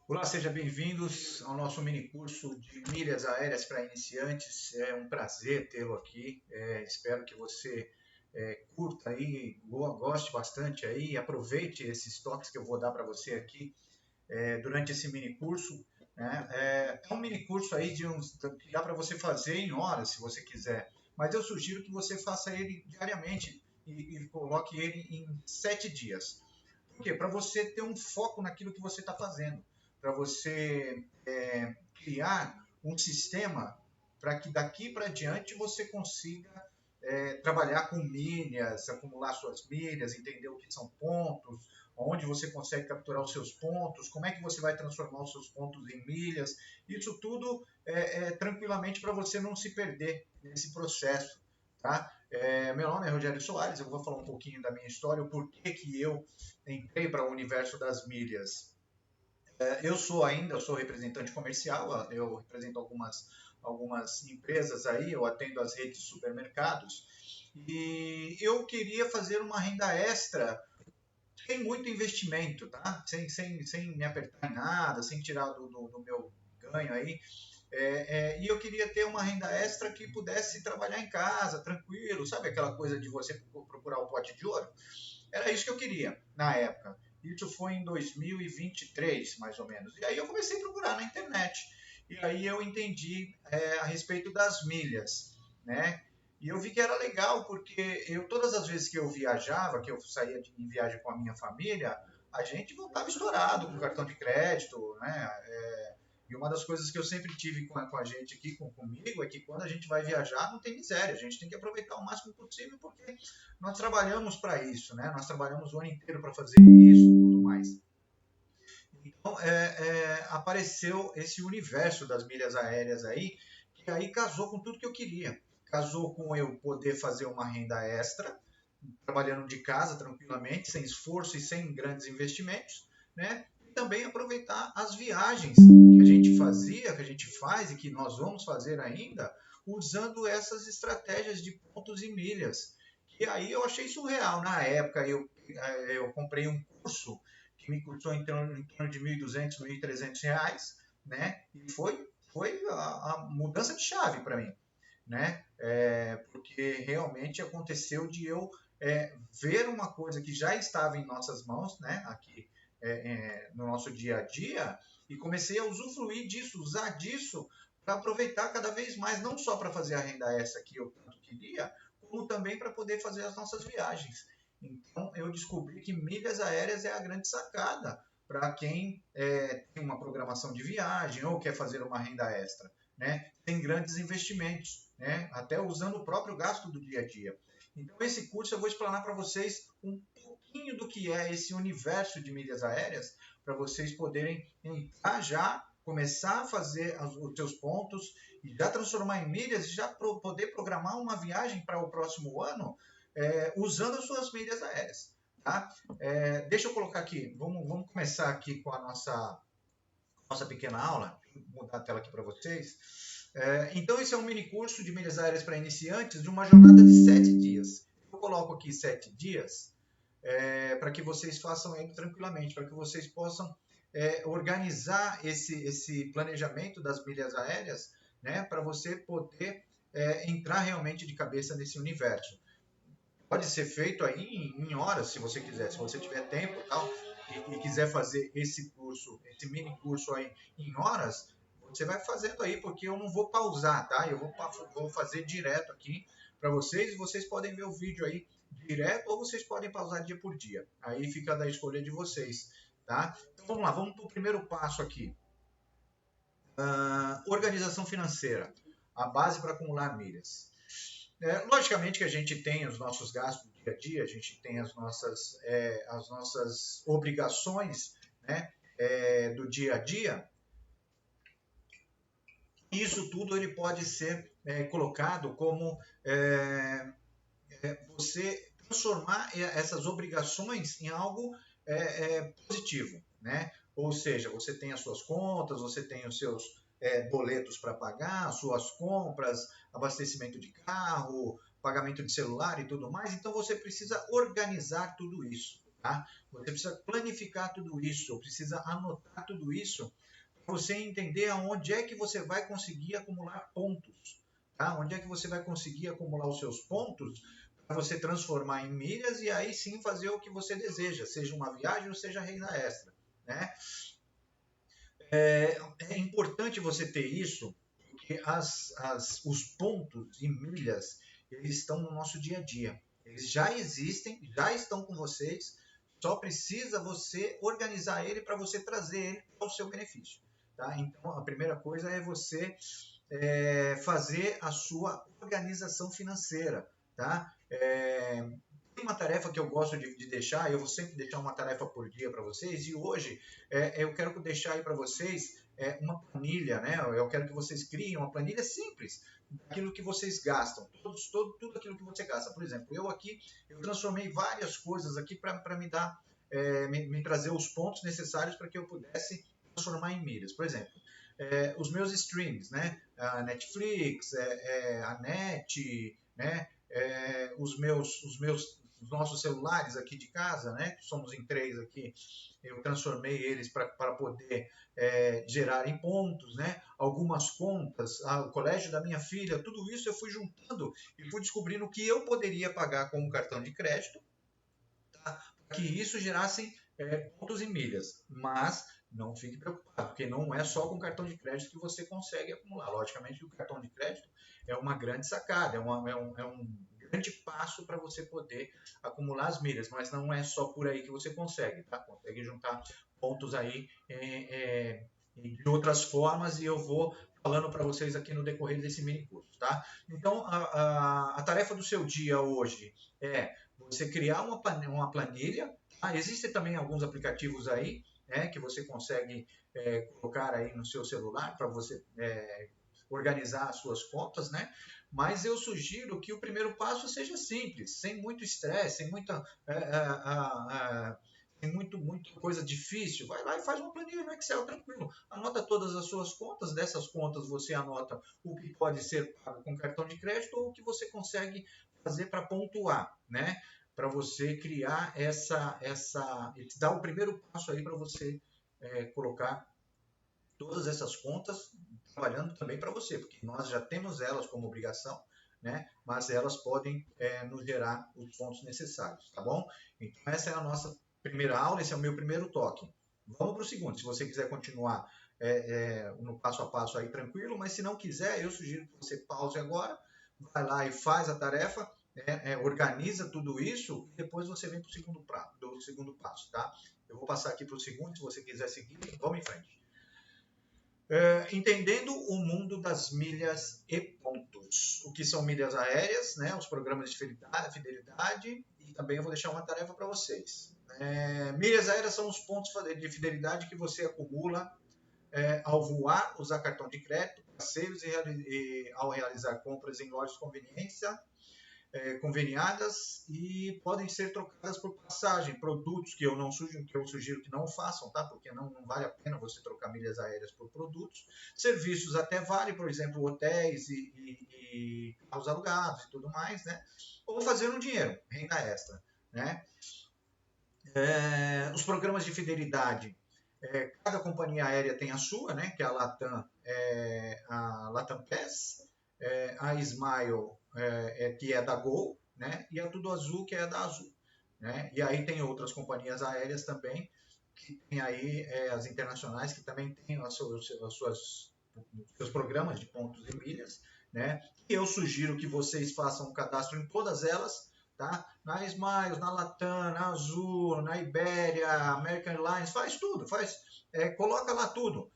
Olá, sejam bem-vindos ao nosso mini curso de milhas aéreas para iniciantes. É um prazer tê-lo aqui. Espero que você curta aí, goste bastante aí, aproveite esses toques que eu vou dar para você aqui durante esse mini curso. Né? É um mini curso aí que dá para você fazer em horas, se você quiser. Mas eu sugiro que você faça ele diariamente e coloque ele em 7 dias. Por quê? Para você ter um foco naquilo que você está fazendo, para você criar um sistema para que daqui para diante você consiga trabalhar com milhas, acumular suas milhas, entender o que são pontos, onde você consegue capturar os seus pontos, como é que você vai transformar os seus pontos em milhas. Isso tudo tranquilamente para você não se perder nesse processo. Tá? Meu nome é Rogério Soares, eu vou falar um pouquinho da minha história, o porquê que eu entrei para o universo das milhas. Eu sou representante comercial, eu represento algumas empresas aí, eu atendo as redes de supermercados, e eu queria fazer uma renda extra sem muito investimento, tá? Sem me apertar em nada, sem tirar do meu ganho aí. E eu queria ter uma renda extra que pudesse trabalhar em casa, tranquilo, sabe aquela coisa de você procurar o pote de ouro? Era isso que eu queria na época. Isso foi em 2023, mais ou menos. E aí eu comecei a procurar na internet. E aí eu entendi a respeito das milhas, né? E eu vi que era legal porque todas as vezes que eu viajava, que eu saía em viagem com a minha família, a gente voltava estourado com cartão de crédito, né? E uma das coisas que eu sempre tive com a gente aqui, comigo, é que quando a gente vai viajar, não tem miséria. A gente tem que aproveitar o máximo possível, porque nós trabalhamos para isso, né? Nós trabalhamos o ano inteiro para fazer isso e tudo mais. Então, apareceu esse universo das milhas aéreas aí, que aí casou com tudo que eu queria. Casou com eu poder fazer uma renda extra, trabalhando de casa tranquilamente, sem esforço e sem grandes investimentos, né? E também aproveitar as viagens que a gente fazia, que a gente faz e que nós vamos fazer ainda, usando essas estratégias de pontos e milhas. E aí eu achei surreal. Na época eu comprei um curso que me custou em torno de R$ 1.200, R$ 1.300, né? E foi a mudança de chave para mim, né? Porque realmente aconteceu de eu ver uma coisa que já estava em nossas mãos, né? Aqui no nosso dia a dia, e comecei a usufruir disso, usar disso para aproveitar cada vez mais, não só para fazer a renda extra que eu tanto queria, como também para poder fazer as nossas viagens. Então eu descobri que milhas aéreas é a grande sacada para quem tem uma programação de viagem ou quer fazer uma renda extra, né? Tem grandes investimentos, né? Até usando o próprio gasto do dia a dia. Então esse curso eu vou explanar para vocês um pouquinho do que é esse universo de milhas aéreas, para vocês poderem entrar já, começar a fazer os seus pontos e já transformar em milhas e já poder programar uma viagem para o próximo ano usando as suas milhas aéreas. Tá? Deixa eu colocar aqui, vamos começar aqui com a nossa pequena aula. Vou mudar a tela aqui para vocês. Então, esse é um mini curso de milhas aéreas para iniciantes de uma jornada de 7 dias. Eu coloco aqui 7 dias para que vocês façam ele tranquilamente, para que vocês possam organizar esse planejamento das milhas aéreas, né, para você poder entrar realmente de cabeça nesse universo. Pode ser feito aí em horas, se você quiser, se você tiver tempo tal, e quiser fazer esse curso, esse mini curso aí em horas, você vai fazendo aí, porque eu não vou pausar, tá? Eu vou fazer direto aqui para vocês, e vocês podem ver o vídeo aí direto, ou vocês podem pausar dia por dia. Aí fica da escolha de vocês, tá? Então vamos lá, vamos para o primeiro passo aqui. Organização financeira, a base para acumular milhas. Logicamente que a gente tem os nossos gastos do dia a dia, a gente tem as nossas obrigações, né, do dia a dia. Isso tudo ele pode ser colocado como você transformar essas obrigações em algo positivo, né? Ou seja, você tem as suas contas, você tem os seus boletos para pagar, suas compras, abastecimento de carro, pagamento de celular e tudo mais. Então você precisa organizar tudo isso. tá? Você precisa planificar tudo isso, precisa anotar tudo isso para você entender aonde é que você vai conseguir acumular pontos, tá? Onde é que você vai conseguir acumular os seus pontos para você transformar em milhas e aí sim fazer o que você deseja, seja uma viagem ou seja renda extra, né? É importante você ter isso, porque os pontos e milhas, eles estão no nosso dia a dia. Eles já existem, já estão com vocês, só precisa você organizar ele para você trazer ele ao seu benefício. Tá? Então, a primeira coisa é você fazer a sua organização financeira. Tá? Tem uma tarefa que eu gosto de deixar, eu vou sempre deixar uma tarefa por dia para vocês, e hoje eu quero deixar aí para vocês uma planilha, né? Eu quero que vocês criem uma planilha simples daquilo que vocês gastam, tudo aquilo que você gasta. Por exemplo, eu aqui, eu transformei várias coisas aqui para me dar, me trazer os pontos necessários para que eu pudesse transformar em milhas. Por exemplo, os meus streams, né? A Netflix, a Net, né? Os nossos celulares aqui de casa, né? Que somos em 3 aqui, eu transformei eles para poder gerar em pontos, né? Algumas contas, o colégio da minha filha, tudo isso eu fui juntando e fui descobrindo o que eu poderia pagar com um cartão de crédito, tá? Que isso gerasse pontos e milhas, mas não fique preocupado, porque não é só com cartão de crédito que você consegue acumular. Logicamente, o cartão de crédito é uma grande sacada, é um grande passo para você poder acumular as milhas, mas não é só por aí que você consegue, tá? Consegue juntar pontos aí de outras formas e eu vou falando para vocês aqui no decorrer desse mini curso, tá? Então, a tarefa do seu dia hoje é você criar uma planilha. Existem também alguns aplicativos aí, né, que você consegue colocar aí no seu celular para você organizar as suas contas, né? Mas eu sugiro que o primeiro passo seja simples, sem muito estresse, sem muita tem muita coisa difícil. Vai lá e faz uma planilha no Excel, tranquilo. Anota todas as suas contas. Dessas contas você anota o que pode ser pago com cartão de crédito ou o que você consegue fazer para pontuar, né? Para você criar dar o primeiro passo aí para você colocar todas essas contas trabalhando também para você, porque nós já temos elas como obrigação, né? Mas elas podem nos gerar os pontos necessários, tá bom? Então essa é a nossa primeira aula, esse é o meu primeiro toque. Vamos para o segundo, se você quiser continuar no passo a passo aí tranquilo, mas se não quiser, eu sugiro que você pause agora, vai lá e faz a tarefa, organiza tudo isso e depois você vem para o segundo passo, tá? Eu vou passar aqui para o segundo, se você quiser seguir, vamos em frente. Entendendo o mundo das milhas e pontos. O que são milhas aéreas, né? Os programas de fidelidade e também eu vou deixar uma tarefa para vocês. Milhas aéreas são os pontos de fidelidade que você acumula ao voar, usar cartão de crédito, passeios e ao realizar compras em lojas de conveniência conveniadas e podem ser trocadas por passagem, produtos que eu sugiro que não façam, tá? Porque não vale a pena você trocar milhas aéreas por produtos. Serviços até vale, por exemplo, hotéis e carros alugados e tudo mais, né? Ou fazer um dinheiro, renda extra, né? Os programas de fidelidade, cada companhia aérea tem a sua, né? Que é a Latam Pass, a Smile, que é da Gol, né? E a Tudo Azul, que é da Azul, né? E aí tem outras companhias aéreas também, que tem aí as internacionais, que também têm seus programas de pontos e milhas, né? E eu sugiro que vocês façam um cadastro em todas elas, tá? Na Smiles, na Latam, na Azul, na Iberia, American Airlines, faz tudo, coloca lá tudo.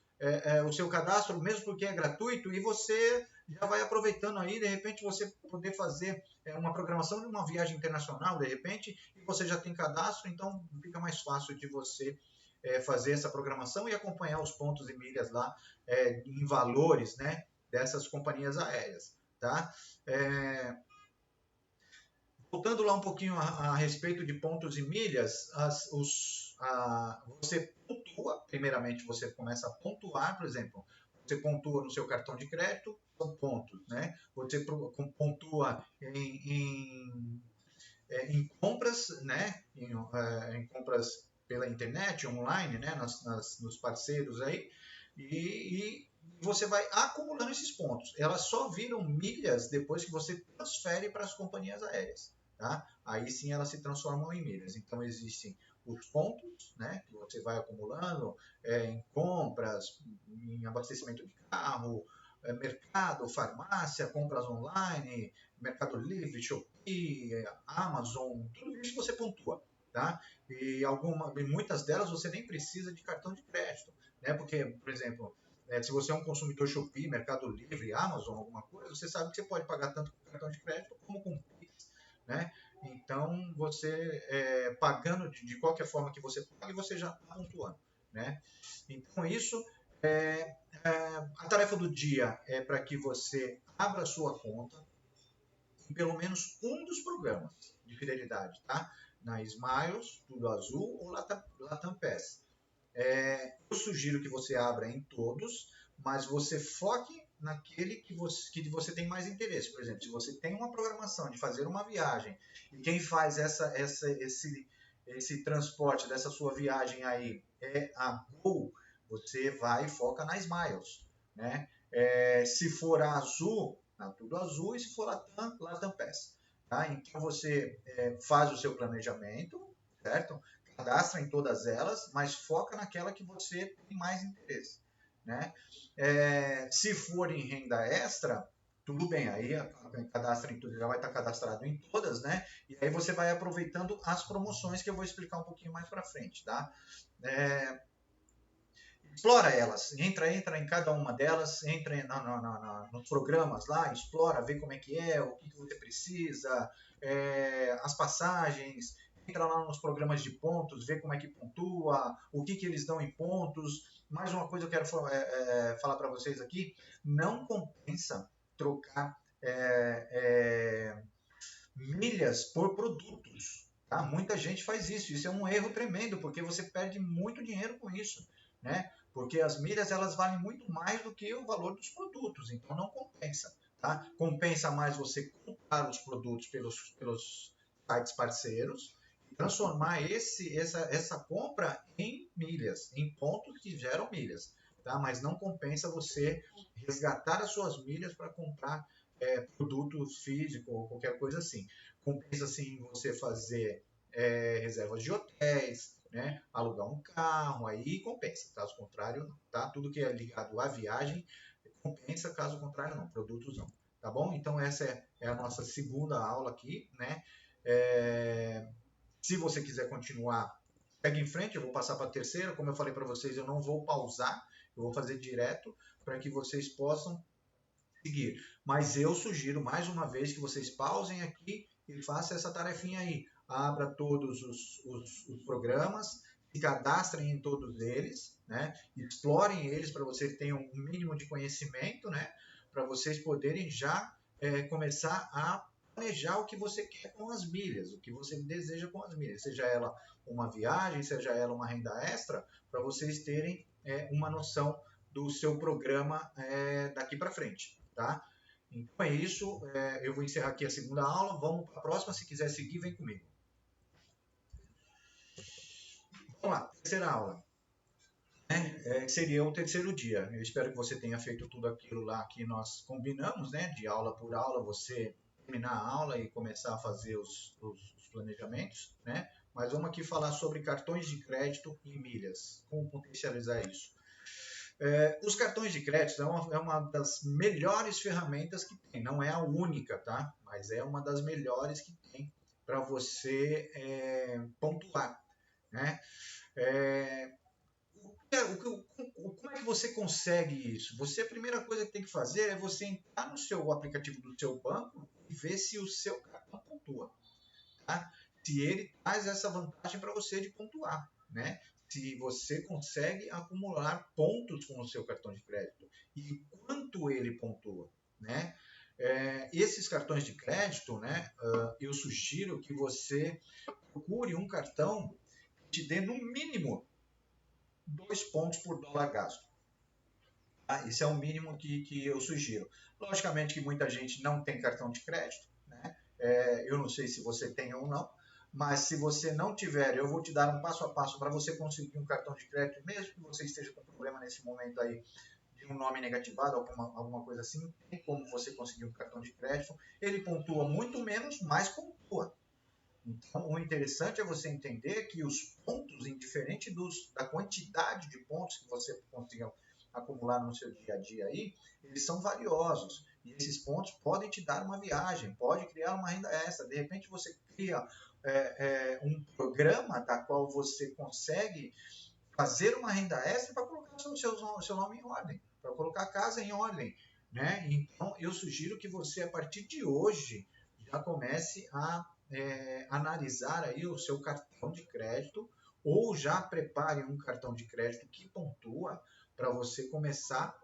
O seu cadastro, mesmo porque é gratuito, e você já vai aproveitando aí, de repente você poder fazer uma programação de uma viagem internacional, de repente, e você já tem cadastro, então fica mais fácil de você fazer essa programação e acompanhar os pontos e milhas lá em valores, né, dessas companhias aéreas, tá? Voltando lá um pouquinho a respeito de pontos e milhas, você pontua, primeiramente você começa a pontuar, por exemplo, você pontua no seu cartão de crédito, são pontos, né? Você pontua em compras, né, em compras pela internet, online, né, nos parceiros aí, e você vai acumulando esses pontos. Elas só viram milhas depois que você transfere para as companhias aéreas. Tá? Aí sim elas se transformam em milhas. Então existem os pontos, né, que você vai acumulando em compras, em abastecimento de carro, mercado, farmácia, compras online, Mercado Livre, Shopee, Amazon, tudo isso você pontua. Tá? E muitas delas você nem precisa de cartão de crédito. Né? Porque, por exemplo, se você é um consumidor Shopee, Mercado Livre, Amazon, alguma coisa, você sabe que você pode pagar tanto com cartão de crédito como com Pix, né? Então, você pagando de qualquer forma que você pague, você já está pontuando, né? Então, isso a tarefa do dia é para que você abra a sua conta em pelo menos um dos programas de fidelidade, tá? Na Smiles, Tudo Azul ou Latam Pass. Eu sugiro que você abra em todos, mas você foque naquele que você tem mais interesse. Por exemplo, se você tem uma programação de fazer uma viagem e quem faz esse transporte dessa sua viagem aí é a Gol, você vai e foca na Smiles. Né? Se for a Azul, Tudo Azul, e se for Latam Pass. Tá? Então você faz o seu planejamento, certo? Cadastra em todas elas, mas foca naquela que você tem mais interesse. Né? Se for em renda extra, tudo bem, aí cadastra em tudo, já vai estar cadastrado em todas, né? E aí você vai aproveitando as promoções que eu vou explicar um pouquinho mais para frente, tá? Explora elas, entra em cada uma delas, entra nos programas lá, explora, vê como é que é, o que você precisa, as passagens, entra lá nos programas de pontos, vê como é que pontua, o que eles dão em pontos. Mais uma coisa que eu quero falar para vocês aqui, não compensa trocar milhas por produtos. Tá? Muita gente faz isso é um erro tremendo, porque você perde muito dinheiro com isso. Né? Porque as milhas elas valem muito mais do que o valor dos produtos, então não compensa. Tá? Compensa mais você comprar os produtos pelos sites parceiros e transformar essa compra em milhas, em pontos que geram milhas. Tá? Mas não compensa você resgatar as suas milhas para comprar produto físico ou qualquer coisa assim. Compensa sim você fazer reservas de hotéis, né? Alugar um carro, aí compensa. Caso contrário, tá? Tudo que é ligado à viagem compensa, caso contrário não, produtos não. Tá bom? Então essa é a nossa segunda aula aqui, né? Se você quiser continuar, segue em frente, eu vou passar para a terceira. Como eu falei para vocês, eu não vou pausar, eu vou fazer direto para que vocês possam seguir. Mas eu sugiro, mais uma vez, que vocês pausem aqui e façam essa tarefinha aí. Abra todos os programas, se cadastrem em todos eles, né? Explorem eles para vocês tenham um mínimo de conhecimento, né? Para vocês poderem já começar a planejar o que você quer com as milhas, o que você deseja com as milhas, seja ela uma viagem, seja ela uma renda extra, para vocês terem uma noção do seu programa daqui para frente. Tá? Então é isso, eu vou encerrar aqui a segunda aula, vamos para a próxima, se quiser seguir, vem comigo. Vamos lá, terceira aula, né? Seria o terceiro dia, eu espero que você tenha feito tudo aquilo lá que nós combinamos, né? De aula por aula, você terminar a aula e começar a fazer os planejamentos, né? Mas vamos aqui falar sobre cartões de crédito e milhas, como potencializar isso. Os cartões de crédito é uma das melhores ferramentas que tem, não é a única, tá? Mas é uma das melhores que tem para você pontuar, né? Como é que você consegue isso? A primeira coisa que tem que fazer é você entrar no seu aplicativo do seu banco e ver se o seu cartão pontua, tá? Se ele traz essa vantagem para você de pontuar, né? Se você consegue acumular pontos com o seu cartão de crédito e quanto ele pontua, né? Esses cartões de crédito, né? Eu sugiro que você procure um cartão que te dê no mínimo 2 pontos por dólar gasto. Tá? Esse é o mínimo que eu sugiro. Logicamente que muita gente não tem cartão de crédito, né? Eu não sei se você tem ou não, mas se você não tiver, eu vou te dar um passo a passo para você conseguir um cartão de crédito, mesmo que você esteja com problema nesse momento aí de um nome negativado, alguma coisa assim, tem como você conseguir um cartão de crédito. Ele pontua muito menos, mas pontua. Então, o interessante é você entender que os pontos, indiferente da quantidade de pontos que você consiga acumular no seu dia a dia aí, eles são valiosos. E esses pontos podem te dar uma viagem, pode criar uma renda extra. De repente você cria um programa da qual você consegue fazer uma renda extra para colocar seu nome em ordem, para colocar a casa em ordem. Né? Então, eu sugiro que você, a partir de hoje, já comece a analisar aí o seu cartão de crédito ou já prepare um cartão de crédito que pontua para você começar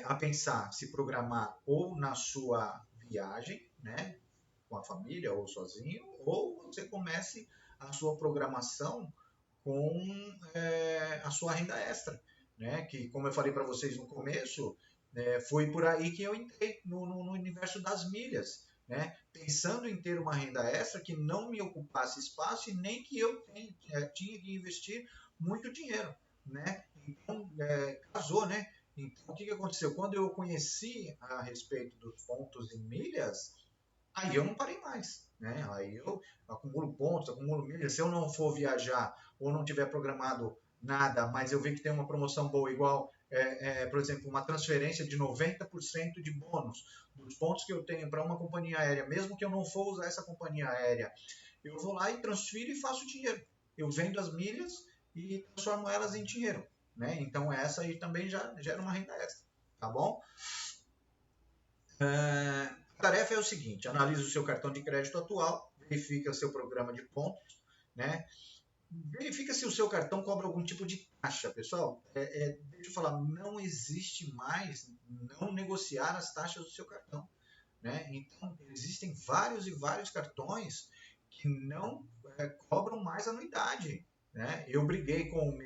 a pensar, se programar ou na sua viagem, né, com a família ou sozinho, ou você comece a sua programação com a sua renda extra, né? Que, como eu falei para vocês no começo, foi por aí que eu entrei no universo das milhas, né? Pensando em ter uma renda extra que não me ocupasse espaço e nem que eu tinha que investir muito dinheiro, né? Então, casou, né? Então, o que aconteceu? Quando eu conheci a respeito dos pontos e milhas, aí eu não parei mais, né? Aí eu acumulo pontos, acumulo milhas. Se eu não for viajar ou não tiver programado nada, mas eu ver que tem uma promoção boa, igual, por exemplo, uma transferência de 90% de bônus dos pontos que eu tenho para uma companhia aérea, mesmo que eu não for usar essa companhia aérea, eu vou lá e transfiro e faço dinheiro. Eu vendo as milhas e transformo elas em dinheiro, né? Então essa aí também já gera uma renda extra, tá bom? A tarefa é o seguinte: analise o seu cartão de crédito atual, verifica o seu programa de pontos, né? Verifica se o seu cartão cobra algum tipo de taxa, pessoal. Deixa eu falar, não existe mais não negociar as taxas do seu cartão, né? Então, existem vários e vários cartões que não cobram mais anuidade, né? Eu briguei com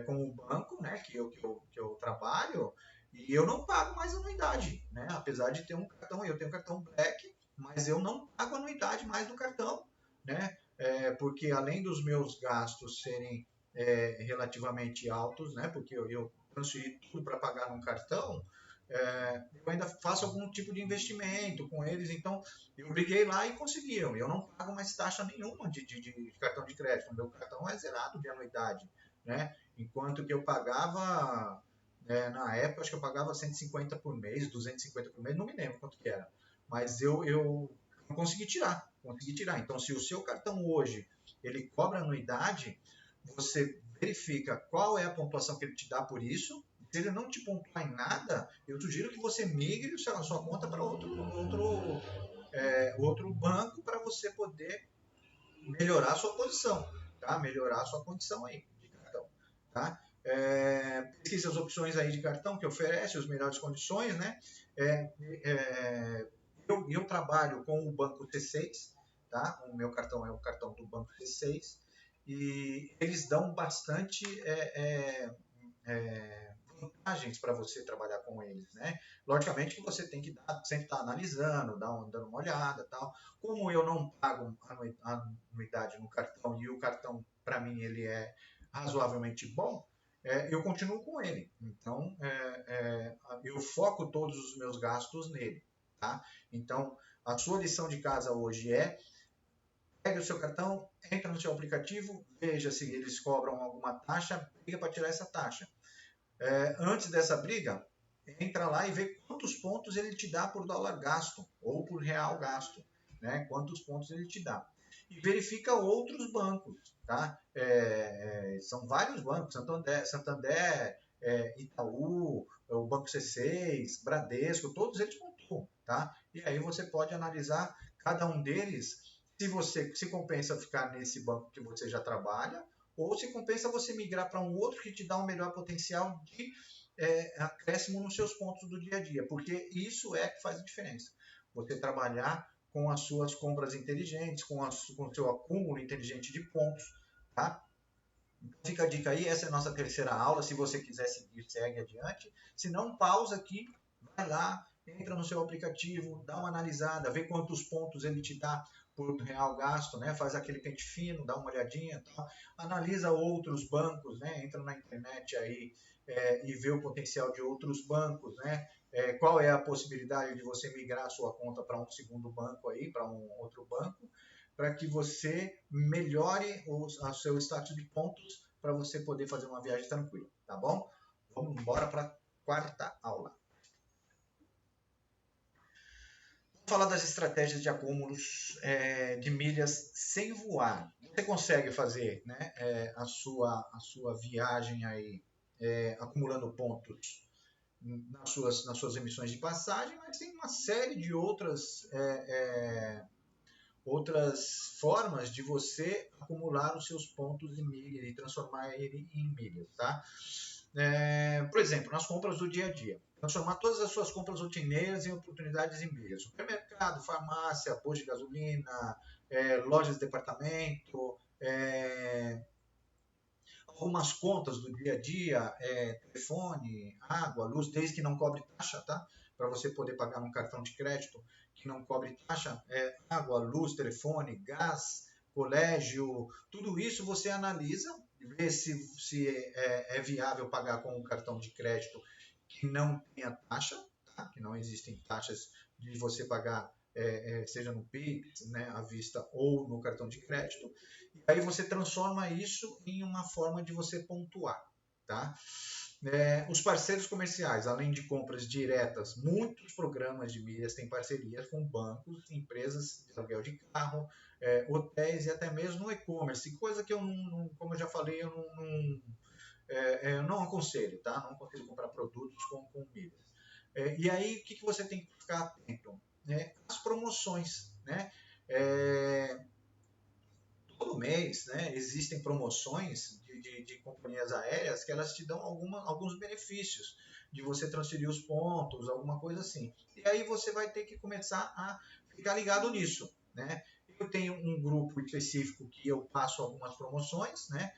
com o banco, né? Que eu trabalho, e eu não pago mais anuidade, né? Apesar de ter um cartão, eu tenho um cartão Black, mas eu não pago anuidade mais do cartão, né? Porque além dos meus gastos serem relativamente altos, né? Porque eu transferi tudo para pagar num cartão, eu ainda faço algum tipo de investimento com eles, então eu briguei lá e conseguiram. Eu não pago mais taxa nenhuma de cartão de crédito, o meu cartão é zerado de anuidade, né? Enquanto que eu pagava, na época, acho que eu pagava 150 por mês, 250 por mês, não me lembro quanto que era, mas eu consegui tirar. Então, se o seu cartão hoje ele cobra anuidade, você verifica qual é a pontuação que ele te dá por isso. Se ele não te pontuar em nada, eu sugiro que você migre a sua conta para outro banco para você poder melhorar a sua posição, tá? Melhorar a sua condição aí de cartão, tá? Pesquise as opções aí de cartão que oferece as melhores condições, né? Eu trabalho com o Banco C6, tá? O meu cartão é o cartão do Banco C6 e eles dão bastante vantagens para você trabalhar com eles, né? Logicamente que você tem que sempre estar analisando, dando uma olhada, tal. Como eu não pago anuidade no cartão e o cartão para mim ele é razoavelmente bom, eu continuo com ele. Então eu foco todos os meus gastos nele, tá? Então a sua lição de casa hoje pegue o seu cartão, entra no seu aplicativo, veja se eles cobram alguma taxa, briga para tirar essa taxa. Antes dessa briga, entra lá e vê quantos pontos ele te dá por dólar gasto ou por real gasto, né? Quantos pontos ele te dá. E verifica outros bancos, tá? São vários bancos, Santander, Itaú, o Banco C6, Bradesco, todos eles pontuam, tá? E aí você pode analisar cada um deles, se compensa ficar nesse banco que você já trabalha, ou se compensa você migrar para um outro que te dá um melhor potencial de acréscimo nos seus pontos do dia a dia, porque isso é que faz a diferença. Você trabalhar com as suas compras inteligentes, com o seu acúmulo inteligente de pontos, tá? Então, fica a dica aí, essa é a nossa terceira aula, se você quiser seguir, segue adiante. Se não, pausa aqui, vai lá, entra no seu aplicativo, dá uma analisada, vê quantos pontos ele te dá por real gasto, né? Faz aquele pente fino, dá uma olhadinha, tal. Analisa outros bancos, né? Entra na internet aí e vê o potencial de outros bancos, né? Qual é a possibilidade de você migrar a sua conta para um segundo banco aí, para um outro banco, para que você melhore o seu status de pontos para você poder fazer uma viagem tranquila, tá bom? Vamos embora para a quarta aula. Falar das estratégias de acúmulos de milhas sem voar. Você consegue fazer, né, a sua viagem aí acumulando pontos nas suas emissões de passagem, mas tem uma série de outras formas de você acumular os seus pontos em milhas e transformar ele em milhas, tá? Por exemplo, nas compras do dia a dia. Transformar todas as suas compras rotineiras em oportunidades em milhas. Supermercado, farmácia, posto de gasolina, lojas de departamento, algumas contas do dia a dia, telefone, água, luz, desde que não cobre taxa, tá? Para você poder pagar num cartão de crédito que não cobre taxa, água, luz, telefone, gás, colégio, tudo isso você analisa, vê se é viável pagar com um cartão de crédito que não tenha taxa, tá? Que não existem taxas de você pagar, seja no Pix, né, à vista ou no cartão de crédito. E aí você transforma isso em uma forma de você pontuar, tá? Os parceiros comerciais, além de compras diretas, muitos programas de milhas têm parcerias com bancos, empresas de aluguel de carro, hotéis e até mesmo e-commerce, coisa que eu não, como eu já falei, eu não aconselho, tá? Não aconselho comprar produtos com milhas. E aí, o que você tem que ficar atento? As promoções, né? Todo mês, né, existem promoções de companhias aéreas que elas te dão alguns benefícios de você transferir os pontos, alguma coisa assim. E aí você vai ter que começar a ficar ligado nisso, né? Eu tenho um grupo específico que eu passo algumas promoções, né?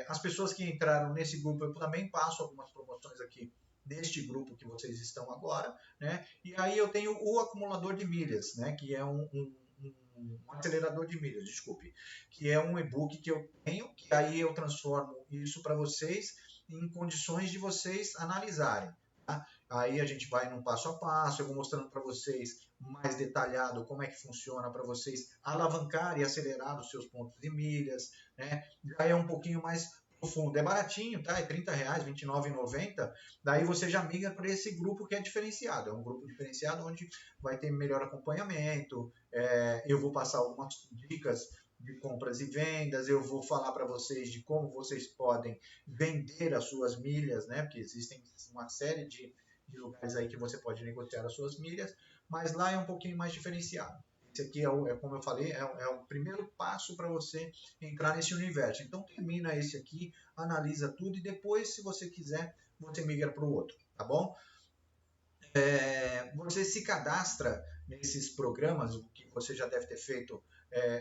As pessoas que entraram nesse grupo eu também passo algumas promoções aqui neste grupo que vocês estão agora, né? E aí eu tenho o acumulador de milhas, né? Que é um acelerador de milhas, desculpe, que é um e-book que eu tenho, que aí eu transformo isso para vocês em condições de vocês analisarem. Tá? Aí a gente vai num passo a passo, eu vou mostrando para vocês mais detalhado como é que funciona para vocês alavancar e acelerar os seus pontos de milhas, né? Já é um pouquinho mais profundo, é baratinho, tá? É R$30, R$29,90. Daí você já migra para esse grupo que é diferenciado, é um grupo diferenciado onde vai ter melhor acompanhamento, eu vou passar algumas dicas de compras e vendas, eu vou falar para vocês de como vocês podem vender as suas milhas, né? Porque existem uma série de lugares aí que você pode negociar as suas milhas, mas lá é um pouquinho mais diferenciado. Esse aqui como eu falei, é o primeiro passo para você entrar nesse universo. Então termina esse aqui, analisa tudo e depois, se você quiser, você migra para o outro, tá bom? Você se cadastra nesses programas, o que você já deve ter feito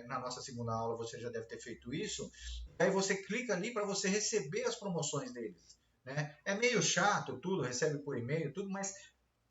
na nossa segunda aula, você já deve ter feito isso, aí você clica ali para você receber as promoções deles. Né? É meio chato tudo, recebe por e-mail, tudo, mas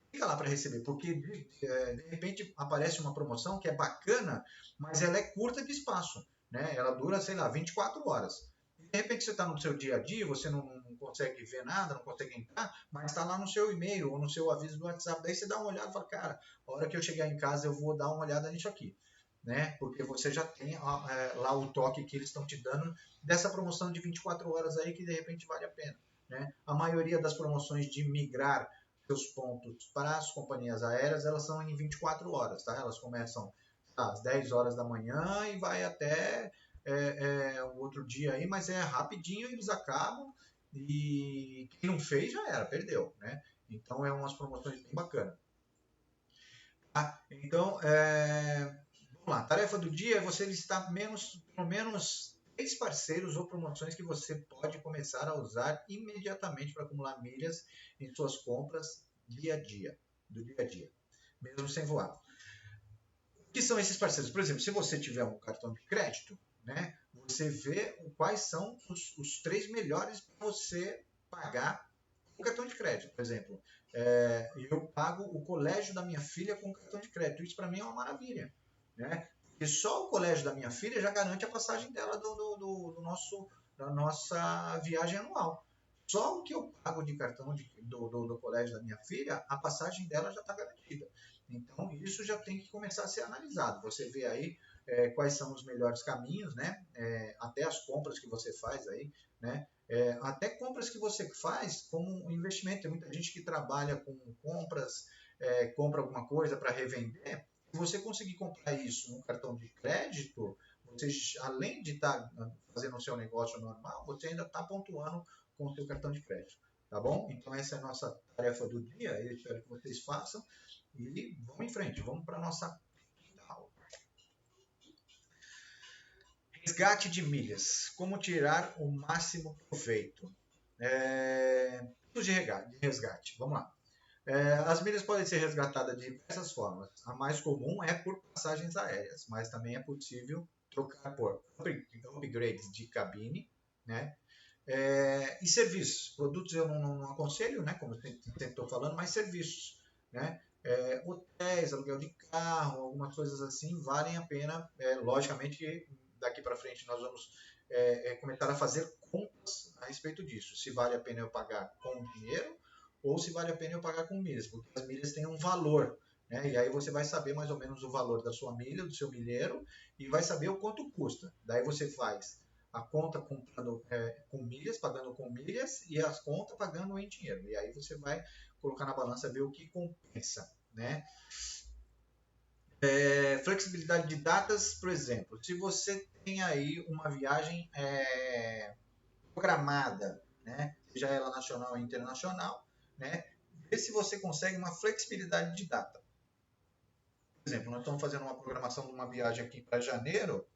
clica lá para receber, porque de repente aparece uma promoção que é bacana, mas ela é curta de espaço. Né? Ela dura, sei lá, 24 horas. De repente você está no seu dia a dia, você não consegue ver nada, não consegue entrar, mas está lá no seu e-mail ou no seu aviso do WhatsApp. Daí você dá uma olhada e fala, cara, a hora que eu chegar em casa eu vou dar uma olhada nisso aqui. Né? Porque você já tem lá o toque que eles estão te dando dessa promoção de 24 horas aí que de repente vale a pena. Né? A maioria das promoções de migrar seus pontos para as companhias aéreas, elas são em 24 horas. Tá? Elas começam às 10 horas da manhã e vai até o outro dia aí, mas é rapidinho, eles acabam e quem não fez já era, perdeu, né? Então é umas promoções bem bacanas. Então, vamos lá, tarefa do dia é você listar pelo menos 3 parceiros ou promoções que você pode começar a usar imediatamente para acumular milhas em suas compras do dia a dia, mesmo sem voar. O que são esses parceiros? Por exemplo, se você tiver um cartão de crédito, né, você vê quais são os 3 melhores para você pagar O cartão de crédito, por exemplo, eu pago o colégio da minha filha com cartão de crédito. Isso para mim é uma maravilha, né? Porque só o colégio da minha filha já garante a passagem dela da nossa viagem anual. Só o que eu pago de cartão do colégio da minha filha, a passagem dela já está garantida. Então, isso já tem que começar a ser analisado. Você vê aí quais são os melhores caminhos, né? Até as compras que você faz aí, né? Até compras que você faz como um investimento. Tem muita gente que trabalha com compras, compra alguma coisa para revender. Se você conseguir comprar isso no cartão de crédito, você, além de estar fazendo o seu negócio normal, você ainda está pontuando com o seu cartão de crédito. Tá bom? Então essa é a nossa tarefa do dia. Eu espero que vocês façam. E vamos em frente, vamos para a nossa aula. Resgate de milhas. Como tirar o máximo proveito? Tipos de resgate. Vamos lá. As milhas podem ser resgatadas de diversas formas. A mais comum é por passagens aéreas, mas também é possível trocar por upgrades de cabine, né? E serviços. Produtos eu não aconselho, né? Como eu sempre estou falando, mas serviços, né? Hotéis, aluguel de carro, algumas coisas assim valem a pena. Logicamente, daqui para frente nós vamos começar a fazer contas a respeito disso. Se vale a pena eu pagar com dinheiro ou se vale a pena eu pagar com milhas, porque as milhas têm um valor, né? E aí você vai saber mais ou menos o valor da sua milha, do seu milheiro, e vai saber o quanto custa. Daí você faz a conta comprando com milhas, pagando com milhas, e as contas pagando em dinheiro. E aí você vai colocar na balança, ver o que compensa, né? Flexibilidade de datas, por exemplo, se você tem aí uma viagem programada, né? Seja ela nacional ou internacional, né? Vê se você consegue uma flexibilidade de data. Por exemplo, nós estamos fazendo uma programação de uma viagem aqui para janeiro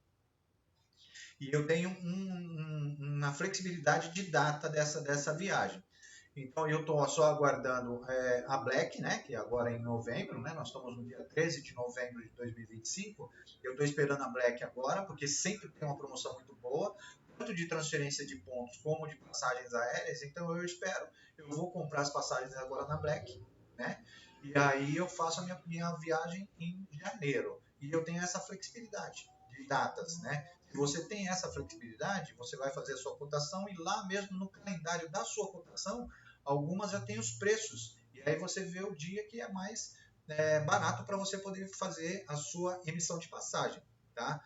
e eu tenho uma flexibilidade de data dessa viagem. Então eu estou só aguardando a Black, né, que agora é em novembro, né, nós estamos no dia 13 de novembro de 2025. Eu estou esperando a Black agora, porque sempre tem uma promoção muito boa, tanto de transferência de pontos como de passagens aéreas. Então eu vou comprar as passagens agora na Black, né, e aí eu faço a minha viagem em janeiro. E eu tenho essa flexibilidade de datas, né? Se você tem essa flexibilidade, você vai fazer a sua cotação e lá mesmo no calendário da sua cotação, algumas já têm os preços. E aí você vê o dia que é mais barato para você poder fazer a sua emissão de passagem. Tá?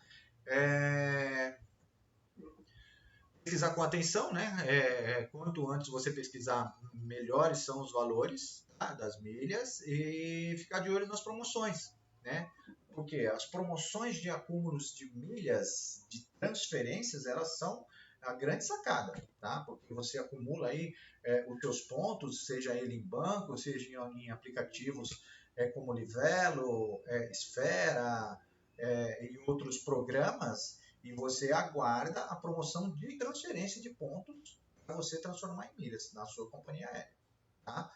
Pesquisar com atenção, né? Quanto antes você pesquisar, melhores são os valores, tá, das milhas, e ficar de olho nas promoções, né? Porque as promoções de acúmulos de milhas, de transferências, elas são a grande sacada, tá? Porque você acumula aí os seus pontos, seja ele em banco, seja em aplicativos como Livelo, Esfera e outros programas, e você aguarda a promoção de transferência de pontos para você transformar em milhas na sua companhia aérea. Tá?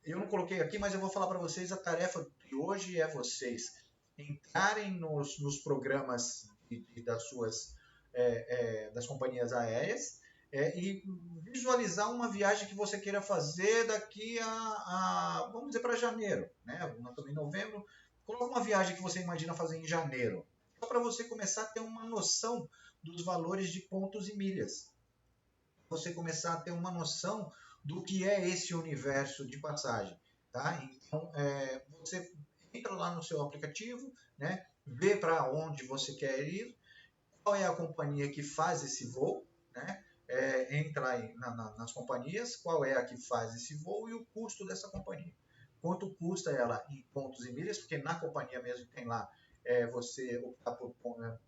Eu não coloquei aqui, mas eu vou falar para vocês, a tarefa de hoje é vocês entrarem nos programas das companhias aéreas e visualizar uma viagem que você queira fazer daqui vamos dizer, para janeiro, né? Nós estamos em novembro. Coloca uma viagem que você imagina fazer em janeiro, só para você começar a ter uma noção dos valores de pontos e milhas. Você começar a ter uma noção do que é esse universo de passagem, tá? Então, você entra lá no seu aplicativo, né? Vê para onde você quer ir, qual é a companhia que faz esse voo, né? Entra aí nas companhias, qual é a que faz esse voo e o custo dessa companhia. Quanto custa ela em pontos e milhas, porque na companhia mesmo tem lá você optar por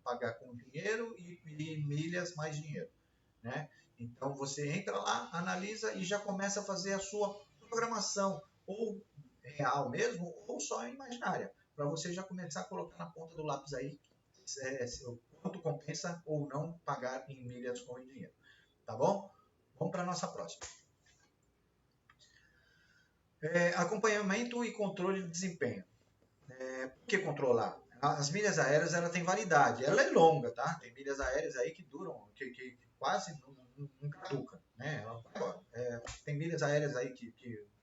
pagar com dinheiro e milhas mais dinheiro, né? Então você entra lá, analisa e já começa a fazer a sua programação, ou real mesmo, ou só imaginária, para você já começar a colocar na ponta do lápis aí quanto compensa ou não pagar em milhas ou em dinheiro. Tá bom? Vamos para a nossa próxima. Acompanhamento e controle de desempenho. Por que controlar? As milhas aéreas ela tem validade, ela é longa, tá? Tem milhas aéreas aí que duram, que quase não caduca. né? Tem milhas aéreas aí que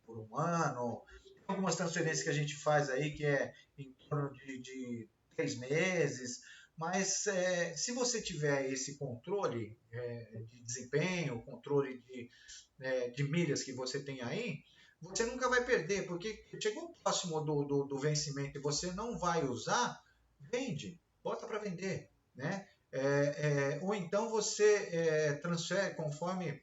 por um ano, tem algumas transferências que a gente faz aí que é em torno de 3 meses, mas se você tiver esse controle de desempenho, controle de milhas que você tem aí, você nunca vai perder, porque chegou próximo do vencimento e você não vai usar, vende, bota para vender, né? Ou então você transfere conforme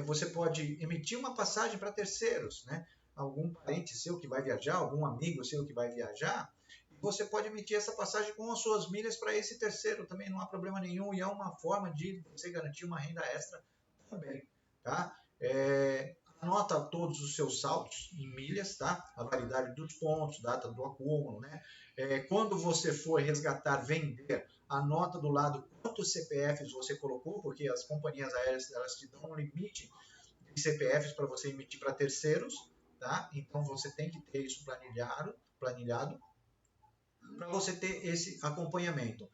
você pode emitir uma passagem para terceiros, né? Algum parente seu que vai viajar, algum amigo seu que vai viajar, você pode emitir essa passagem com as suas milhas para esse terceiro, também não há problema nenhum, e é uma forma de você garantir uma renda extra também, tá? Anota todos os seus saldos em milhas, tá? A validade dos pontos, data do acúmulo, né? Quando você for resgatar, vender, anota do lado quantos CPFs você colocou, porque as companhias aéreas elas te dão um limite de CPFs para você emitir para terceiros, tá? Então você tem que ter isso planilhado para você ter esse acompanhamento.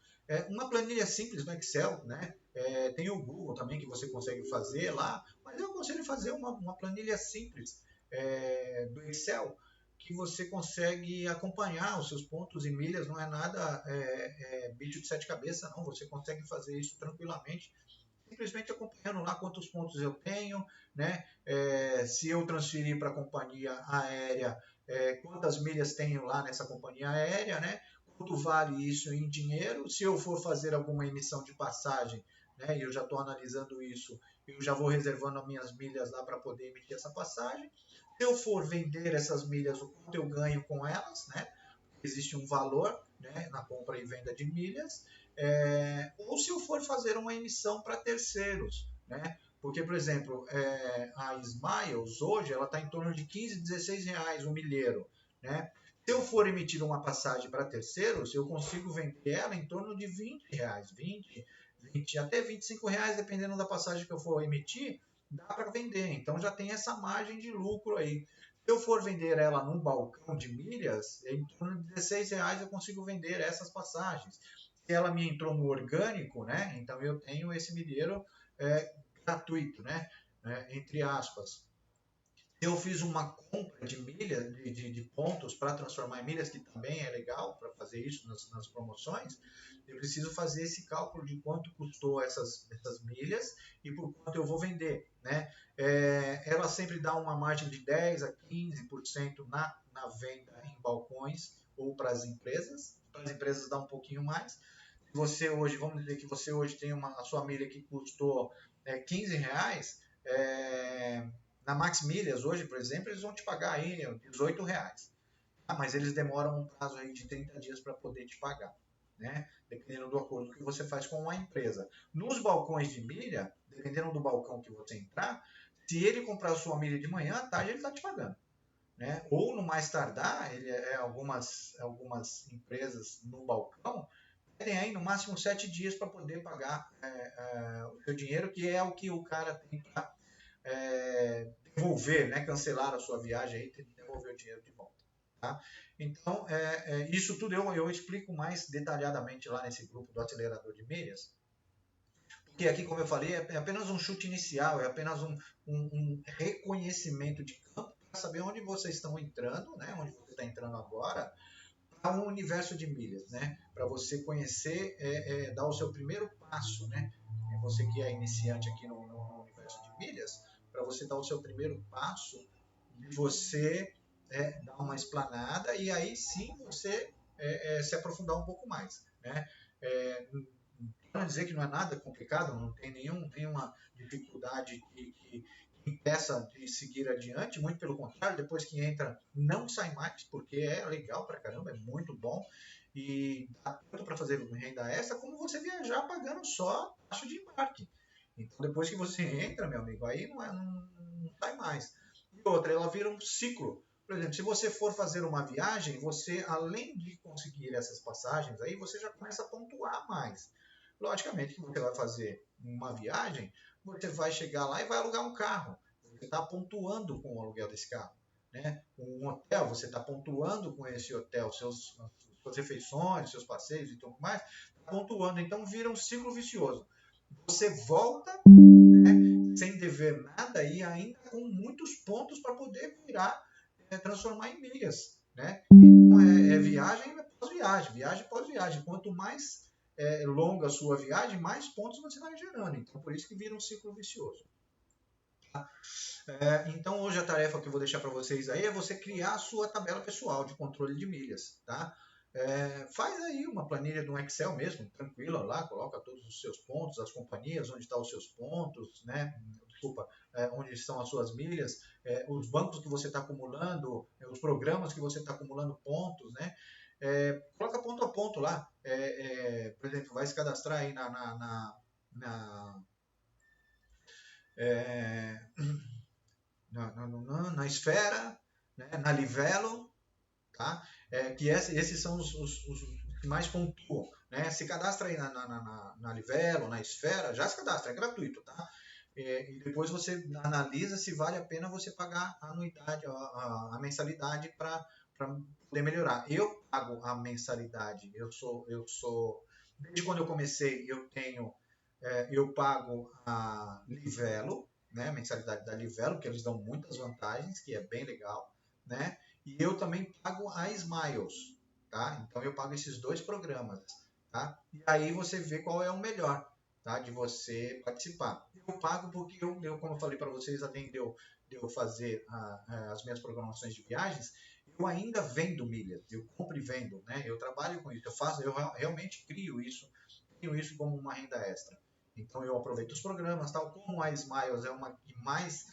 Uma planilha simples no Excel, né? Tem o Google também que você consegue fazer lá, mas eu aconselho fazer uma planilha simples do Excel que você consegue acompanhar os seus pontos e milhas, não é nada bicho de sete cabeças, não. Você consegue fazer isso tranquilamente, simplesmente acompanhando lá quantos pontos eu tenho, né? Se eu transferir para a companhia aérea, quantas milhas tenho lá nessa companhia aérea, né? Quanto vale isso em dinheiro? Se eu for fazer alguma emissão de passagem, né? E eu já estou analisando isso, eu já vou reservando as minhas milhas lá para poder emitir essa passagem. Se eu for vender essas milhas, o quanto eu ganho com elas, né? Existe um valor, né, na compra e venda de milhas, ou se eu for fazer uma emissão para terceiros, né? Porque, por exemplo, a Smiles hoje ela está em torno de 15, 16 reais o milheiro, né? Se eu for emitir uma passagem para terceiros, eu consigo vender ela em torno de 20 reais, 20 até 25 reais, dependendo da passagem que eu for emitir, dá para vender. Então já tem essa margem de lucro aí. Se eu for vender ela num balcão de milhas, em torno de 16 reais eu consigo vender essas passagens. Se ela me entrou no orgânico, né? Então eu tenho esse milheiro gratuito, né? Entre aspas. Eu fiz uma compra de milhas, de pontos para transformar em milhas, que também é legal para fazer isso nas promoções. Eu preciso fazer esse cálculo de quanto custou essas milhas e por quanto eu vou vender, né? Ela sempre dá uma margem de 10 a 15% na venda em balcões ou para as empresas. Para as empresas dá um pouquinho mais. Você hoje, vamos dizer que você hoje tem a sua milha que custou 15 reais, na Max Milhas hoje, por exemplo, eles vão te pagar aí 18 reais. Mas eles demoram um prazo aí de 30 dias para poder te pagar, né? Dependendo do acordo que você faz com a empresa. Nos balcões de milha, dependendo do balcão que você entrar, se ele comprar a sua milha de manhã, à tarde ele está te pagando. Né? Ou no mais tardar, algumas empresas no balcão tem aí no máximo 7 dias para poder pagar o seu dinheiro, que é o que o cara tem para devolver, né? Cancelar a sua viagem aí, tem que devolver o dinheiro de volta. Tá? Então, isso tudo eu explico mais detalhadamente lá nesse grupo do acelerador de milhas, porque aqui, como eu falei, é apenas um chute inicial, é apenas um reconhecimento de campo para saber onde vocês estão entrando, né? Onde você está entrando agora, para um universo de milhas, né? Para você conhecer, dar o seu primeiro passo, né? Você que é iniciante aqui no universo de milhas, para você dar o seu primeiro passo, de você dar uma explanada e aí sim você se aprofundar um pouco mais, né? Não dizer que não é nada complicado, não tem nenhuma dificuldade que impeça de seguir adiante, muito pelo contrário, depois que entra, não sai mais, porque é legal pra caramba, é muito bom, e dá tanto para fazer renda extra, como você viajar pagando só taxa de embarque. Então, depois que você entra, meu amigo, aí não sai mais. E outra, ela vira um ciclo. Por exemplo, se você for fazer uma viagem, você, além de conseguir essas passagens, aí você já começa a pontuar mais. Logicamente que você vai fazer uma viagem, você vai chegar lá e vai alugar um carro. Você está pontuando com o aluguel desse carro. Né? Um hotel, você está pontuando com esse hotel, suas refeições, seus passeios e tudo mais, tá pontuando. Então vira um ciclo vicioso. Você volta, né? sem dever nada e ainda com muitos pontos para poder virar, transformar em milhas, né? Então é viagem pós-viagem, viagem pós-viagem. Quanto mais longa a sua viagem, mais pontos você vai gerando. Então por isso que vira um ciclo vicioso. Tá? Então hoje a tarefa que eu vou deixar para vocês aí é você criar a sua tabela pessoal de controle de milhas, tá? Faz aí uma planilha no Excel mesmo, tranquila lá, coloca todos os seus pontos, as companhias, onde estão os seus pontos, né? Desculpa, onde estão as suas milhas, os bancos que você está acumulando, os programas que você está acumulando pontos, né? Coloca ponto a ponto lá, por exemplo, vai se cadastrar aí na Esfera, né? Na Livelo, tá? Que esses são os que mais pontuam, né? Se cadastra aí na Livelo, na Esfera, já se cadastra, é gratuito, tá? E depois você analisa se vale a pena você pagar a anuidade, a mensalidade para poder melhorar. Eu pago a mensalidade, desde quando eu comecei, eu pago a Livelo, né? A mensalidade da Livelo, que eles dão muitas vantagens, que é bem legal, né? E eu também pago a Smiles, tá? Então eu pago esses dois programas, tá? E aí você vê qual é o melhor, tá? De você participar. Eu pago porque como eu falei para vocês, além de eu fazer as minhas programações de viagens, eu ainda vendo milhas, eu compro e vendo, né? Eu trabalho com isso, eu realmente crio isso como uma renda extra. Então eu aproveito os programas, tal como a Smiles é uma que mais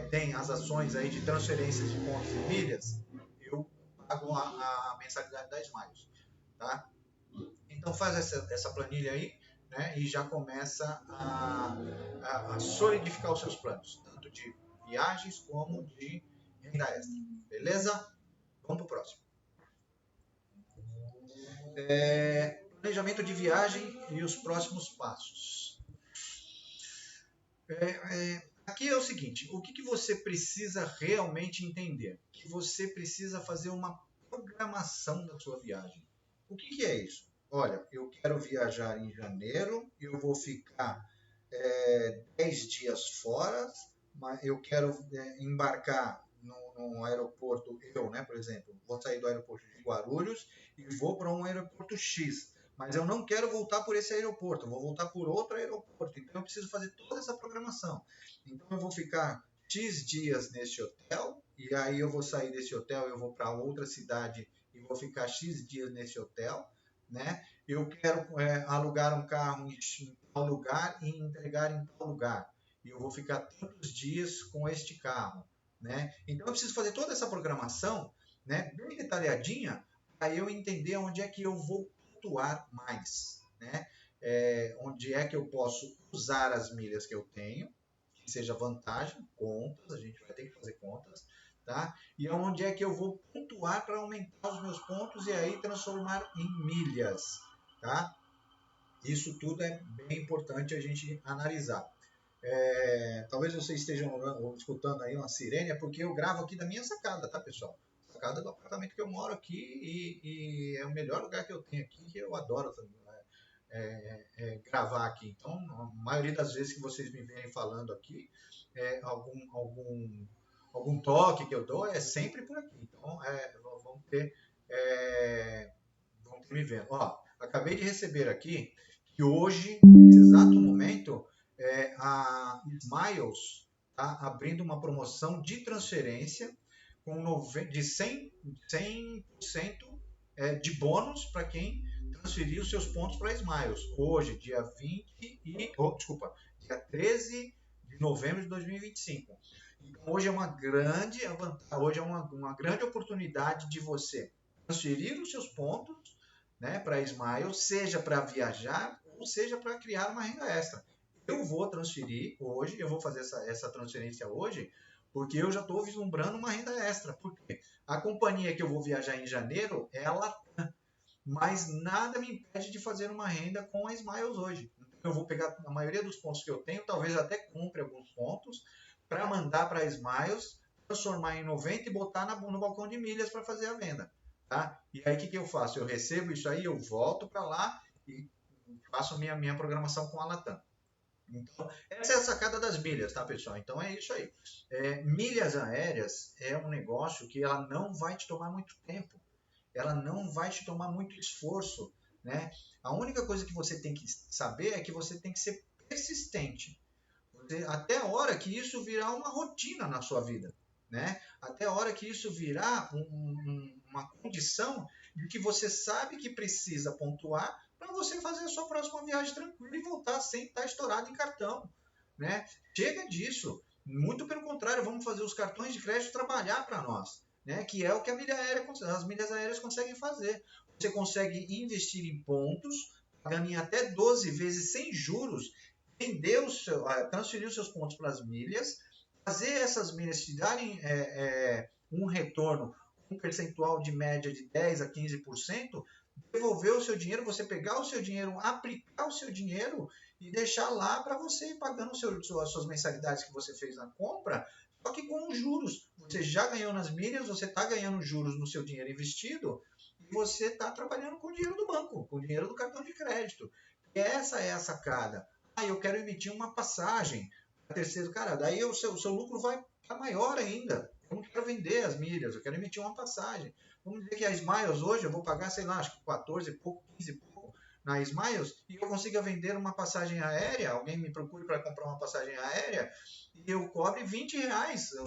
tem as ações aí de transferências de pontos e milhas, eu pago a mensalidade da Smiles, tá? Então faz essa planilha aí, né? E já começa a solidificar os seus planos, tanto de viagens como de renda extra, beleza? Vamos para o próximo. Planejamento de viagem e os próximos passos. Aqui é o seguinte, o que você precisa realmente entender? Que você precisa fazer uma programação da sua viagem. O que é isso? Olha, eu quero viajar em janeiro, eu vou ficar 10 dias fora, mas eu quero embarcar num aeroporto, né, por exemplo, vou sair do aeroporto de Guarulhos e vou para um aeroporto X, mas eu não quero voltar por esse aeroporto, eu vou voltar por outro aeroporto, então eu preciso fazer toda essa programação. Então eu vou ficar X dias nesse hotel, e aí eu vou sair desse hotel, eu vou para outra cidade e vou ficar X dias nesse hotel, né? Eu quero alugar um carro em tal lugar e entregar em tal lugar. E eu vou ficar tantos dias com este carro, né? Então eu preciso fazer toda essa programação, né, bem detalhadinha, para eu entender onde é que eu vou pontuar mais, né? Onde é que eu posso usar as milhas que eu tenho, que seja vantagem, contas, a gente vai ter que fazer contas, tá? E onde é que eu vou pontuar para aumentar os meus pontos e aí transformar em milhas, tá? Isso tudo é bem importante a gente analisar. Talvez vocês estejam escutando aí uma sirene, é porque eu gravo aqui da minha sacada, tá, pessoal? Sacada do apartamento que eu moro aqui e é o melhor lugar que eu tenho aqui, que eu adoro gravar aqui. Então, a maioria das vezes que vocês me verem falando aqui, algum toque que eu dou é sempre por aqui. Então, vão ter me vendo. Ó, acabei de receber aqui que hoje, nesse exato momento, a Smiles está abrindo uma promoção de transferência de 100% de bônus para quem transferir os seus pontos para Smiles. Hoje, dia 13 de novembro de 2025. Então, hoje é uma grande oportunidade de você transferir os seus pontos, né, para Smiles, seja para viajar ou seja para criar uma renda extra. Eu vou transferir hoje, eu vou fazer essa transferência hoje, porque eu já estou vislumbrando uma renda extra. Porque a companhia que eu vou viajar em janeiro é a Latam, mas nada me impede de fazer uma renda com a Smiles hoje. Então, eu vou pegar a maioria dos pontos que eu tenho, talvez até compre alguns pontos, para mandar para a Smiles, transformar em 90 e botar no balcão de milhas para fazer a venda. Tá? E aí o que eu faço? Eu recebo isso aí, eu volto para lá e faço minha programação com a Latam. Então, essa é a sacada das milhas, tá, pessoal? Então é isso aí. Milhas aéreas é um negócio que ela não vai te tomar muito tempo, ela não vai te tomar muito esforço, né? A única coisa que você tem que saber é que você tem que ser persistente. Até a hora que isso virar uma rotina na sua vida, né? Até a hora que isso virar uma condição de que você sabe que precisa pontuar para você fazer a sua próxima viagem tranquila e voltar sem estar estourado em cartão, né? Chega disso. Muito pelo contrário, vamos fazer os cartões de crédito trabalhar para nós, né? Que é o que as milhas aéreas conseguem fazer. Você consegue investir em pontos, pagando em até 12 vezes sem juros, transferir os seus pontos para as milhas, fazer essas milhas te darem um retorno, um percentual de média de 10 a 15%, devolver o seu dinheiro, você pegar o seu dinheiro, aplicar o seu dinheiro e deixar lá para você ir pagando as suas mensalidades que você fez na compra, só que com os juros. Você já ganhou nas milhas, você está ganhando juros no seu dinheiro investido e você está trabalhando com o dinheiro do banco, com o dinheiro do cartão de crédito. E essa é a sacada. Eu quero emitir uma passagem para terceiro. Cara, daí o seu lucro vai ficar maior ainda. Eu não quero vender as milhas, eu quero emitir uma passagem. Vamos dizer que a Smiles hoje eu vou pagar, sei lá, acho que 14 e pouco, 15 e pouco na Smiles, e eu consiga vender uma passagem aérea, alguém me procure para comprar uma passagem aérea, e eu cobre R$ 20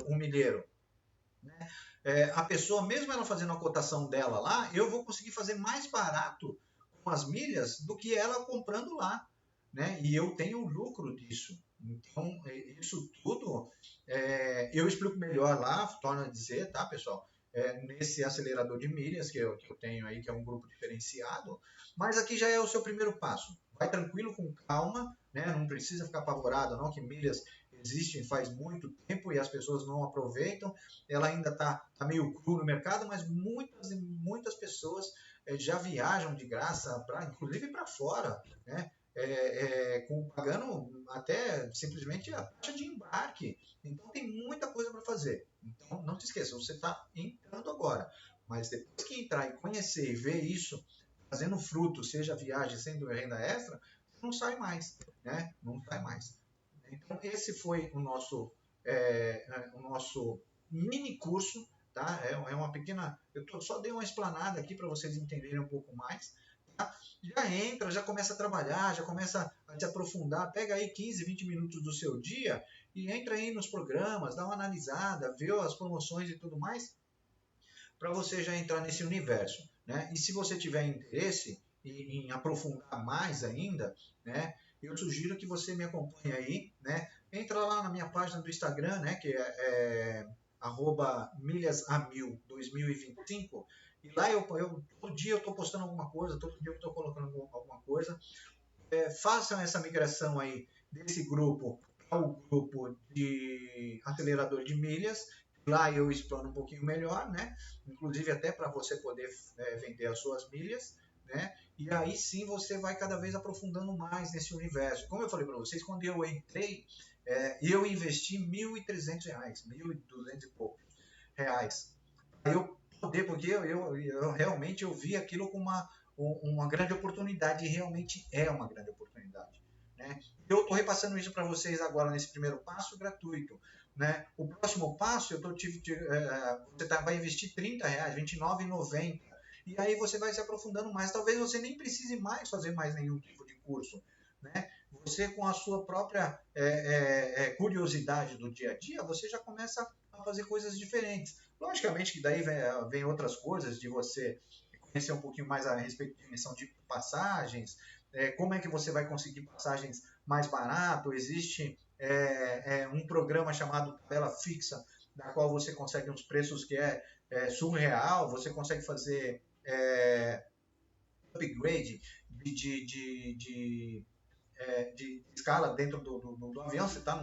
um milheiro. Né? A pessoa, mesmo ela fazendo a cotação dela lá, eu vou conseguir fazer mais barato com as milhas do que ela comprando lá. Né? E eu tenho lucro disso. Então, isso tudo eu explico melhor lá, torno a dizer, tá, pessoal? Nesse acelerador de milhas que eu tenho aí, que é um grupo diferenciado, mas aqui já é o seu primeiro passo. Vai tranquilo, com calma, né? Não precisa ficar apavorado, não, que milhas existem faz muito tempo e as pessoas não aproveitam. Ela ainda está meio cru no mercado, mas muitas e muitas pessoas já viajam de graça, inclusive para fora, né? Pagando até simplesmente a taxa de embarque. Então tem muita coisa para fazer. Então não se esqueça, você está entrando agora, mas depois que entrar e conhecer e ver isso, fazendo fruto, seja viagem, sendo renda extra, não sai mais, né? Não sai mais. Então esse foi o nosso mini curso, tá? É uma pequena, só dei uma explanada aqui para vocês entenderem um pouco mais. Tá? Já entra, já começa a trabalhar, já começa a se aprofundar, pega aí 15, 20 minutos do seu dia e entra aí nos programas, dá uma analisada, vê as promoções e tudo mais, para você já entrar nesse universo. Né? E se você tiver interesse em aprofundar mais ainda, né, eu sugiro que você me acompanhe aí, né? Entra lá na minha página do Instagram, né, que é @milhasamil 2025, e lá todo dia eu estou postando alguma coisa, todo dia eu estou colocando alguma coisa. Façam essa migração aí desse grupo ao grupo de acelerador de milhas. Lá eu explano um pouquinho melhor, né? Inclusive até para você poder vender as suas milhas, né? E aí sim você vai cada vez aprofundando mais nesse universo. Como eu falei para vocês, quando eu entrei, eu investi R$ 1.300, 1.200 e poucos reais. Eu poder, porque eu realmente eu vi aquilo como uma grande oportunidade, e realmente é uma grande oportunidade. Né? Eu estou repassando isso para vocês agora nesse primeiro passo gratuito. Né? O próximo passo, você vai investir R$ 30, R$ 29,90. E aí você vai se aprofundando mais. Talvez você nem precise mais fazer mais nenhum tipo de curso. Né? Você, com a sua própria curiosidade do dia a dia, você já começa a fazer coisas diferentes. Logicamente que daí vem outras coisas de você conhecer um pouquinho mais a respeito de emissão de passagens, como é que você vai conseguir passagens mais barato. Existe um programa chamado tabela fixa, da qual você consegue uns preços que surreal, você consegue fazer upgrade de escala dentro do avião. Você está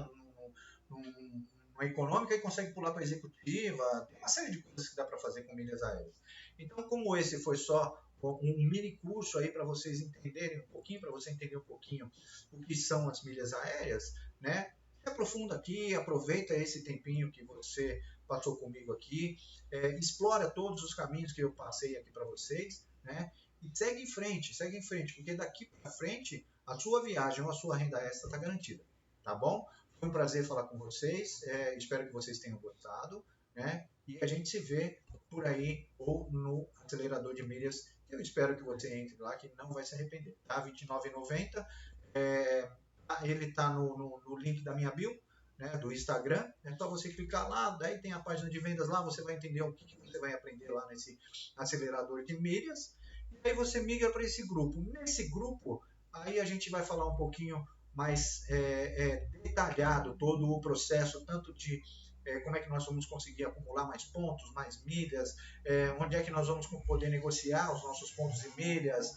numa econômica e consegue pular para a executiva. Tem uma série de coisas que dá para fazer com milhas aéreas. Então, como esse foi só um mini curso aí para vocês entenderem um pouquinho, para você entender um pouquinho o que são as milhas aéreas, né? Se aprofunda aqui, aproveita esse tempinho que você passou comigo aqui, explora todos os caminhos que eu passei aqui para vocês, né? E segue em frente, porque daqui para frente a sua viagem ou a sua renda extra está garantida, tá bom? Foi um prazer falar com vocês, espero que vocês tenham gostado, né? E a gente se vê por aí ou no acelerador de milhas. Eu espero que você entre lá, que não vai se arrepender, tá? R$29,90. Ele está no link da minha bio, né, do Instagram. É só você clicar lá, daí tem a página de vendas lá, você vai entender o que você vai aprender lá nesse acelerador de milhas. E aí você migra para esse grupo. Nesse grupo, aí a gente vai falar um pouquinho mais detalhado todo o processo, tanto de como é que nós vamos conseguir acumular mais pontos, mais milhas, onde é que nós vamos poder negociar os nossos pontos e milhas,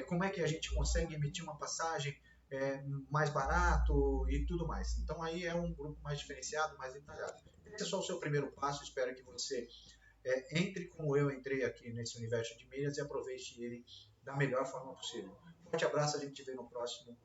como é que a gente consegue emitir uma passagem mais barato e tudo mais. Então aí é um grupo mais diferenciado, mais detalhado. Esse é só o seu primeiro passo, espero que você entre como eu entrei aqui nesse universo de milhas e aproveite ele da melhor forma possível. Um forte abraço, a gente se vê no próximo